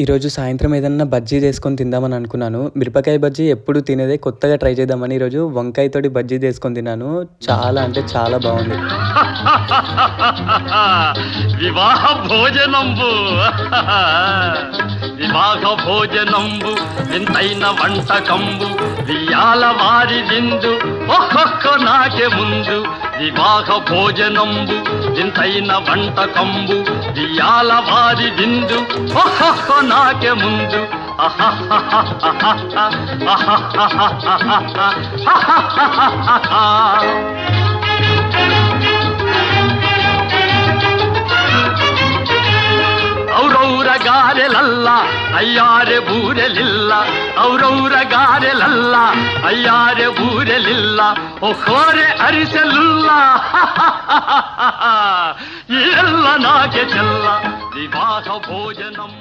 ఈరోజు సాయంత్రం ఏదన్నా బజ్జీ చేసుకొని తిందామని అనుకున్నాను. మిరపకాయ బజ్జీ ఎప్పుడు తినేదే కొత్తగా ట్రై చేద్దామని ఈరోజు వంకాయతోటి బజ్జీ చేసుకొని తిన్నాను. చాలా అంటే చాలా బావుంది. వివాహ భోజనంబు వివాహ భోజనంబు వింతైన వంటకంబు వియాల వారి విందు ఒక్కొక్క నాకే ముందు వివాహ భోజనంబు వింతైన వంటకంబు వియాల వారి విందు ఒక్కొక్క నాకే ముందు ಔರೌರ ಗಾರೆಲಲ್ಲ ಅಯ್ಯಾರೆ ಬೂರೆಲಿಲ್ಲ ಔರೌರ ಗಾರೆಲಲ್ಲ ಅಯ್ಯಾರೆ ಬೂರೆಲಿಲ್ಲ ಒಕ್ಕೋರೆ ಅರಿಸಲಿಲ್ಲ ಎಲ್ಲ ನಾಗೆ ಚೆಲ್ಲ ವಿವಾಹ ಭೋಜನಂ